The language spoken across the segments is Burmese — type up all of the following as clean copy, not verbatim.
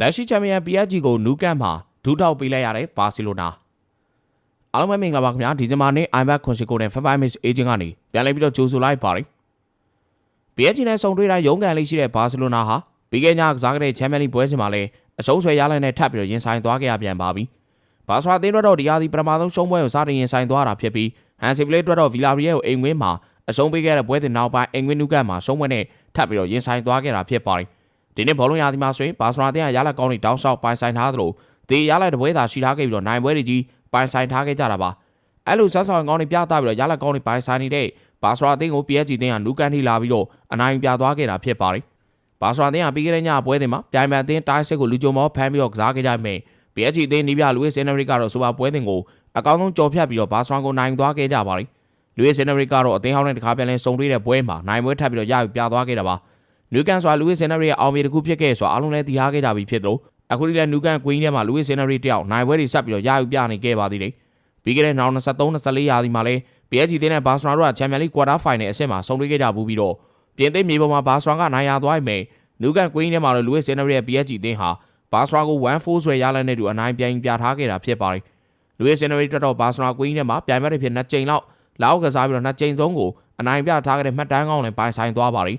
လက်ရှိချန်ပီယံ PSG ကိုနူးကန့်မှာဒူးထောက်ပေးလိုက်ရတဲ့ဘာစီလိုနာအားလုံးပဲမင်္ဂလာပါခင်ဗျာဒီဇင်ဘာနေ့ iMac ခွန်ရှိကိုနဲ့ Five Miss Agent ကနေပြန်လည်ပြီးတော့ကြိုဆိုလိုက်ပါတယ် PSG နဲ့ဆုံတွေ့တိုင်းရုန်းကန်လေးရှိတဲ့ဘာစီလိုနာဟာပြီးခဲ့ညကစားခဲ့တဲ့ချန်ပီယံလိပွဲစဉ်မှာလည်းအရှုံးဆွဲရလဒ်နဲ့ထပ်ပြီးတော့ရင်ဆိုင်သွားခဲ့ရပြန်ပါပြီဘာစရာအသင်းအတွက်တော့ဒီရာသီပထမဆုံးရှုံးပွဲကိုစတင်ရင်ဆိုင်သွားတာဖြစ်ပြီးဟန်စီဗလစ်အတွက်တော့ဗီလာရီယယ်ကိုအိမ်ဝင်းမှာအရှုံးပေးခဲ့တဲ့ပွဲစဉ်နောက်ပိုင်းအိမ်ဝင်းနူးကန့်မှာရှုံးပွဲနဲ့ထပ်ပြီးတော့ရင်ဆိုင်သွားခဲ့တာဖြစ်ပါတယ်ဒီနေ့ဘောလုံးရာသီမှာဆိုရင်ဘာစရာအသင်းကရလဒ်ကောင်းတွေတောင်းလျှောက်ပိုင်ဆိုင်ထားသလိုဒီရလဒ်တစ်ပွဲသာရှိထားခဲ့ပြီးတော့နိုင်ပွဲတွေကြီးပိုင်ဆိုင်ထားခဲ့ကြတာပါအဲ့လိုဆက်ဆောင်ကောင်းတွေပြသပြီးတော့ရလဒ်ကောင်းတွေပိုင်ဆိုင်နေတဲ့ဘာစရာအသင်းကို PSG အသင်းကနူးကန့်ထိလာပြီးတော့အနိုင်ပြသွားခဲ့တာဖြစ်ပါတယ်ဘာစရာအသင်းကပြီးခဲ့တဲ့ညပွဲစဉ်မှာပြိုင်ပွဲအသင်းတိုင်းစစ်ကိုလူကြုံမောဖမ်းပြီးတော့ကစားခဲ့ကြမယ် PSG အသင်းနီးပြလူဝစ်စင်နရီကတော့စူပါပွဲစဉ်ကိုအကောင်းဆုံးကြော်ဖြတ်ပြီးတော့ဘာစရာကိုနိုင်သွားခဲ့ကြပါတယ်လူဝစ်စင်နရီကတော့အသင်းဟောင်းနဲ့တခါပြန်လဲစုံတွေ့တဲ့ပွဲမှာနိုင်ပွဲထပ်ပြီးတော့ရယူပြသွားခဲ့တာပါနူးကန်ဆိုတာလူဝစ်စင်နရီရဲ့အောင်မြေတစ်ခုဖြစ်ခဲ့ဆိုတာအားလုံးလည်းသိထားခဲ့ကြပြီဖြစ်လို့အခုဒီလည်းနူးကန်ကွင်းထဲမှာလူဝစ်စင်နရီတယောက်နိုင်ပွဲတွေဆက်ပြီးတော့ရယူပြနေခဲ့ပါသေးတယ်ပြီးခဲ့တဲ့နောက်23-24ရာသီမှာလည်း PSG အသင်းနဲ့ဘာစရာတို့ကချန်ပီယံလိကွာတာဖိုင်နယ်အဆင့်မှာဆုံတွေ့ခဲ့ကြဘူးပြီးတော့ပြင်သစ်မြေပေါ်မှာဘာစရာကနိုင်ရသွားပြီမယ်နူးကန်ကွင်းထဲမှာတော့လူဝစ်စင်နရီရဲ့ PSG အသင်းဟာဘာစရာကို 1-4 ဆွဲရလဒ်နဲ့တူအနိုင်ပြန်ပြထားခဲ့တာဖြစ်ပါတယ်လူဝစ်စင်နရီတက်တော့ဘာစရာကွင်းထဲမှာပြိုင်ပွဲတွေဖြစ်2ကြိမ်လောက်ကစားပြီးတော့2ကြိမ်ဆုံးကိုအနိုင်ပြထားခဲ့တဲ့မှတ်တမ်းကောင်းနဲ့ပိုင်ဆိုင်သွားပါတယ်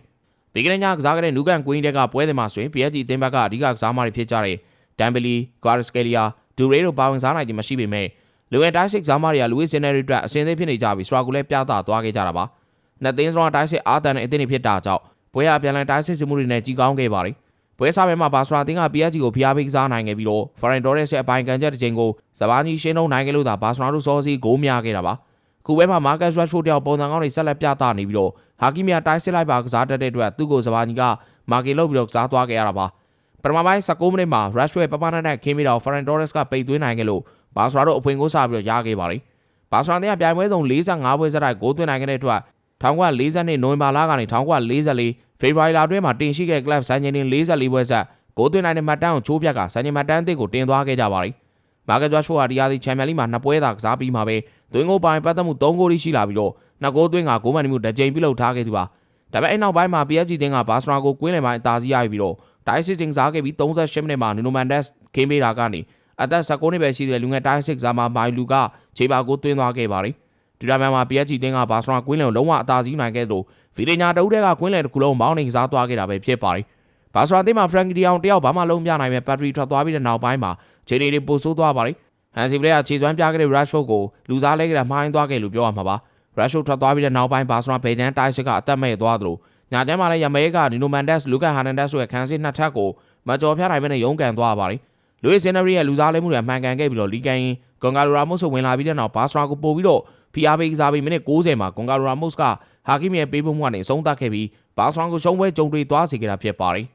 ပြီးခဲ့တဲ့ညကစားခဲ့တဲ့နူးကန်ကွင်းတဲကပွဲစဉ်မှာဆိုရင် PSG အသင်းဘက်ကအဓိကကစားမတွေဖြစ်ကြတဲ့ဒမ်ဘလီဂွာရစကယ်လီယာဒူရေးတို့ပါဝင်စားနိုင်ခြင်းမရှိပေမဲ့လူငယ်တိုင်းစစ်ကစားမတွေကလူဝစ်စင်နရီအတွက်အစင်းသေးဖြစ်နေကြပြီးစရာကိုလည်းပြသသွားခဲ့ကြတာပါနှစ်သင်းစလုံးတိုင်းစစ်အားတန်တဲ့အသင်းတွေဖြစ်တာကြောင့်ပွဲရပြန်လည်တိုင်းစစ်စမှုတွေနဲ့ကြီးကောင်းခဲ့ပါတယ်ပွဲစားပွဲမှာဘာစရာအသင်းက PSG ကိုဖိအားပေးကစားနိုင်ခဲ့ပြီးတော့ဖရန်တိုရက်ရဲ့အပိုင်ကန်ချက်တစ်ချိန်ကိုစပါးကြီးရှင်းလုံးနိုင်ခဲ့လို့သာဘာစရာတို့စောစီဂိုးများခဲ့တာပါခုပွဲမှာမာကတ်ရက်ဖို့တယောက်ပုံစံကောင်းတွေဆက်လက်ပြသနေပြီးတော့ဟာကီမီယာတိုင်းစစ်လိုက်ပါကစားတတ်တဲ့အတွက်သူ့ကိုစပါးကြီးကမာကီလုပ်ပြီးတော့ကစားသွားခဲ့ရတာပါပထမပိုင်း19မိနစ်မှာရက်ရွှဲပပနက်ခင်းပြီးတော့ဖရန်တိုရက်ကပိတ်သွင်းနိုင်ခဲ့လို့ဘာစရာတို့အဖွင့်ကိုးစားပြီးတော့ရခဲ့ပါတယ်ဘာစရာတဲ့ပြိုင်ပွဲဆုံး45ပွဲဆက်တိုက်ဂိုးသွင်းနိုင်ခဲ့တဲ့အတွက်1940နှစ်နိုဝင်ဘာလကနေ1944ဖေဖော်ဝါရီလအတွင်းမှာတင်ရှိခဲ့ကလပ်စံချိန်တင်44ပွဲဆက်ဂိုးသွင်းနိုင်တဲ့မှတ်တမ်းကိုချိုးပြတ်ကစံချိန်မှတ်တမ်းအသစ်ကိုတင်သွားခဲ့ကြပါတယ်မာကတ်ဂျွတ်ဖိုဟာဒီယာဒီချန်ပီယံလိမှာ2ပွဲသာကစားပြီးမှာပဲသွင်းဂိုးပိုင်ပတ်သက်မှု3ဂိုးရှိလာပြီးတော့2ဂိုးသွင်းကဂိုးမှန်မှုတစ်ကြိမ်ပြုလုပ်ထားခဲ့သူပါဒါပေမဲ့အဲ့နောက်ပိုင်းမှာ PSG တင်းကဘာစရာကိုကွင်းလယ်ပိုင်းအသာစီးရပြီးတော့တိုင်းစစ်တင်စားခဲ့ပြီး38မိနစ်မှာနူနိုမန်ဒက်ခင်းပေးတာကနေအသက်19နှစ်ပဲရှိတဲ့လူငယ်တိုင်းစစ်ကစားမမိုင်လူကခြေပါကိုသွင်းသွားခဲ့ပါတယ်ဒီလိုမျိုးမှာ PSG တင်းကဘာစရာကွင်းလယ်ကိုလုံးဝအသာစီးနိုင်ခဲ့လို့ဗီဒီညာတူးတဲ့ကကွင်းလယ်တစ်ခုလုံးမောင်းနေကစားသွားခဲ့တာပဲဖြစ်ပါတယ်ဘာစရာတင်းမှာဖရန်ကီဒီအောင်တယောက်ဘာမှလုံးပြနိုင်မဲ့ဘက်ထရီထွက်သွားပြီးတဲ့နောက်ပိုင်းမှာခြေတွေပိုဆိုးသွားပါတယ်ဟန်စီဗလက်ကခြေစွမ်းပြခဲ့တဲ့ Rashford ကိုလူစားလဲခဲ့တာမှားယွင်းသွားခဲ့လို့ပြောရမှာပါ Rashford ထွက်သွားပြီးတဲ့နောက်ပိုင်းဘာစရာဘေဂျန်တိုင်းစစ်ကအသက်မဲ့သွားသလိုညာတန်းမှာလည်းယမဲကနီနိုမန်ဒက်စ်လူကန်ဟာနန်ဒက်စ်တို့ရဲ့ခန်းစစ်နှစ်ထပ်ကိုမကြော်ဖြတ်နိုင်မဲ့နဲ့ရုန်းကန်သွားပါတယ်လူဝစ်စင်နရီရဲ့လူစားလဲမှုတွေအမှန်ကန်ခဲ့ပြီးတော့လီကန်ဂွန်ဂါလိုရာမုတ်စ်ဝင်လာပြီးတဲ့နောက်ဘာစရာကိုပို့ပြီးတော့ဖီအားပေးကစားပြီးမိနစ်60မှာဂွန်ဂါလိုရာမုတ်စ်ကဟာကီမီရဲ့ပေးပို့မှုကနေအဆုံးသတ်ခဲ့ပြီးဘာစရာကိုရှုံးပွဲကြုံတွေ့သွားစေခဲ့တာဖြစ်ပါတယ်